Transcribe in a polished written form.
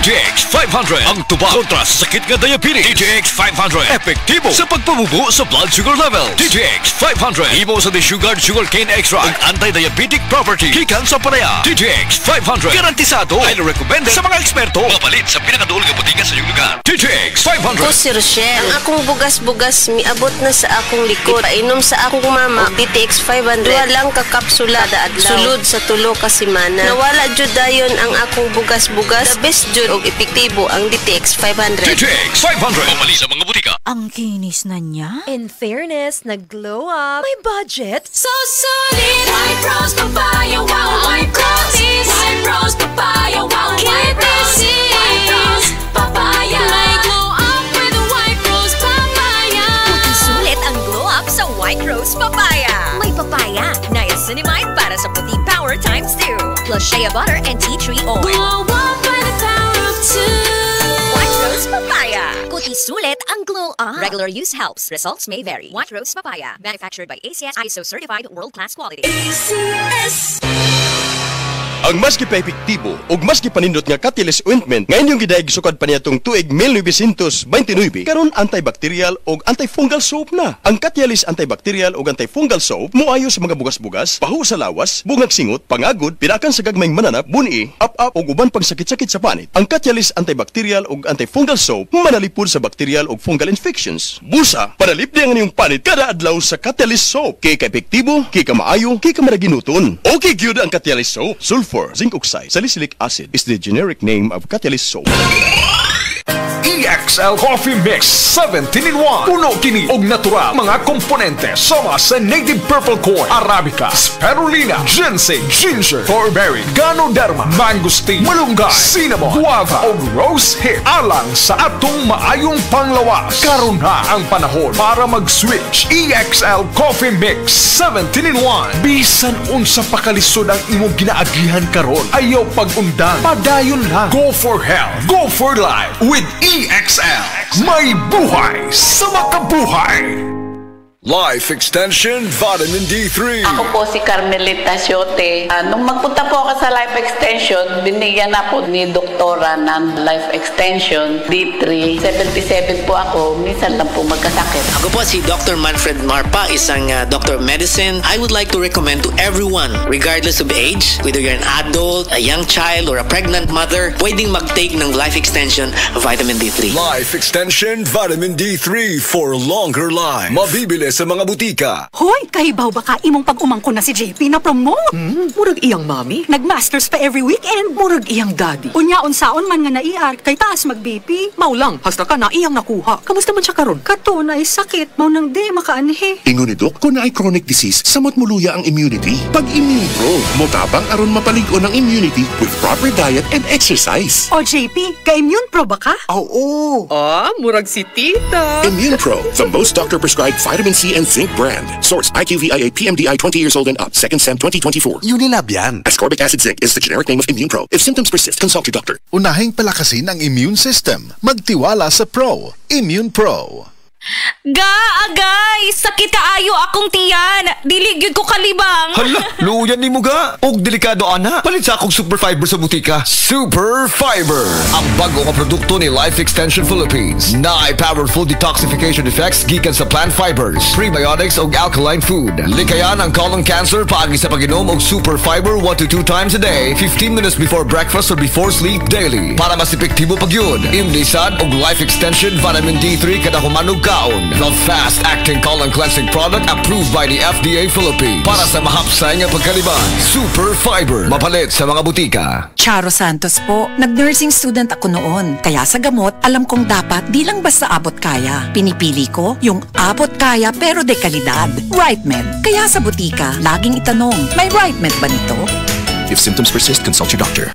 DTX 500 ang tuba kontra sa sakit nga diabetes. DTX 500 epektibo sa pagpabubo sa blood sugar levels. DTX 500 himo sa sugarcane extract ang anti-diabetic property gikan sa palaya. DTX 500 garantisado ay rekomenda sa mga eksperto. Mapalit sa pinakaduol nga butika sa iyong lugar. DTX 500. Ako si Rochelle. Ang akong bugas-bugas miabot na sa akong likod. Painom sa akong mama DTX 500. Duha lang ka kapsula kada adlaw. Sulod sa tulo ka semana. Nawala jud dayon ang akong bugas-bugas. The best jud og epektibo ang DTX 500. DTX 500 mamali sa mga butika. Ang kinis na niya. In fairness, nag-glow up. May budget. So solid. White Rose Papaya. Wow, White Rose. White Rose Papaya. Wow, White Rose. White Rose Papaya. May glow up with White Rose Papaya. Puti sulit ang glow up sa White Rose Papaya. May papaya, niacinamide para sa puti power times 2. Plus shea butter and tea tree oil. Glow up by the power of 2. White Rose Papaya. Puti sulit ang glow up. Regular use helps. Results may vary. White Rose Papaya. Manufactured by ACS ISO certified world-class quality. ACS. Ang mas gipaepektibo ug mas gipanindot nga Catalyst ointment nga inyong gidayeg sukad pa niyatong tuig 1929 karon antibacterial ug antifungal soap na. Ang Catalyst antibacterial ug antifungal soap moayo sa mga bugas-bugas, pahu sa lawas, bungag singot, pangagod, pinakan sa gagmayng mananap, buni, up-up ug uban pang sakit-sakit sa panit. Ang Catalyst antibacterial ug antifungal soap manalipod sa bacterial ug fungal infections. Busa, panalip di ang inyong panit kada adlaw sa Catalyst soap. Kay ka-epektibo, kay ka maayo, kay ka maraginuton. Okay gyud ang Catalyst soap. Sulfur, zinc oxide, salicylic acid is the generic name of Catalyst soap. EXL Coffee Mix 17-in-1. Puno kini og natural mga komponente sama sa native purple corn, arabica, spirulina, ginseng, ginger, thornberry, ganoderma, mangosteen, malunggay, cinnamon, guava ug rose hip alang sa atong maayong panglawas. Karon na ang panahon para mag-switch. EXL Coffee Mix 17-in-1. Bisan unsa pa kalisod ang imong ginaagihan karon, ayaw pag-undang, padayon lang. Go for health, go for life with EXL. May buhay sa makabuhay. Life Extension Vitamin D3. Ako po si Carmelita Siote. Nung magpunta po ako sa Life Extension, binigyan na po ni Doktora ng Life Extension D3. 77 po ako, minsan lang po magkasakit. Ako po si Dr. Manfred Marpa, isang doctor of medicine. I would like to recommend to everyone, regardless of age, whether you're an adult, a young child, or a pregnant mother, pwedeng mag-take ng Life Extension Vitamin D3. Life Extension Vitamin D3 for longer life. Mabibili sa mga butika. Hoy, kahibaw baka imong pag-umangko na si JP na promote. Murag iyang mami. Nag-masters pa every weekend. Murag iyang daddy. Unya-unsaon man nga naiar, kay taas mag-BP. Maulang, hasta ka na iyang nakuha. Kamusta man siya karon? Kato na ay sakit, mau nang di makaanhe. Ingon ni Doc, kung na ay chronic disease, samot muluya ang immunity. Pag Immune Pro, motabang aron mapaligo ng immunity with proper diet and exercise. O JP, ka-immune pro ba ka? Oo. Murag si tita. Immune Pro, the most doctor-prescribed vitamin C and zinc brand. Source IQVIA PMDI 20 years old and up. Second SEM 2024. Unilab yan. Ascorbic acid zinc is the generic name of Immune Pro. If symptoms persist, consult your doctor. Unahing palakasin ang immune system. Magtiwala sa Pro. Immune Pro. Agay! Sakit kaayo akong tiyan! Dili gyud ko kalibang! Hala, luyan ni mo ga. Og delikado ana. Palit sa akong Super Fiber sa butika. Super Fiber, ang bago nga produkto ni Life Extension Philippines. Naay powerful detoxification effects gikan sa plant fibers, prebiotics og alkaline food. Likayan ang colon cancer paagi sa pag-inom og Super Fiber 1 to 2 times a day, 15 minutes before breakfast or before sleep daily. Para mas epektibo pag yun, imlisad og Life Extension Vitamin D3 kada humanog kaon. The fast-acting colon cleansing product approved by the FDA Philippines. Para sa mahapsay nga pagkaliban, Super Fiber. Mapalit sa mga butika. Charo Santos po. Nag-nursing student ako noon. Kaya sa gamot, alam kong dapat di lang basta abot kaya. Pinipili ko yung abot kaya pero de kalidad. RightMed. Kaya sa butika, laging itanong, may RightMed ba nito? If symptoms persist, consult your doctor.